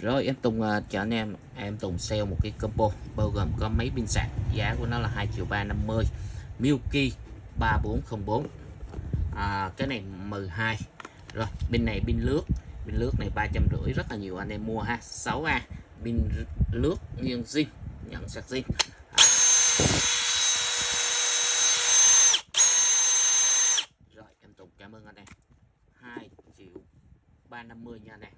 Rồi em Tùng cho anh em Tùng sale một cái combo bao gồm có mấy pin sạc, giá của nó là 2.350.000, Milky 3404. Cái này 12. Rồi pin này pin lướt này 350, rất là nhiều anh em mua ha. 6A pin lướt nguyên zin, nhận sạc zin. Rồi em Tùng cảm ơn anh em, 2.350.000 nha anh em.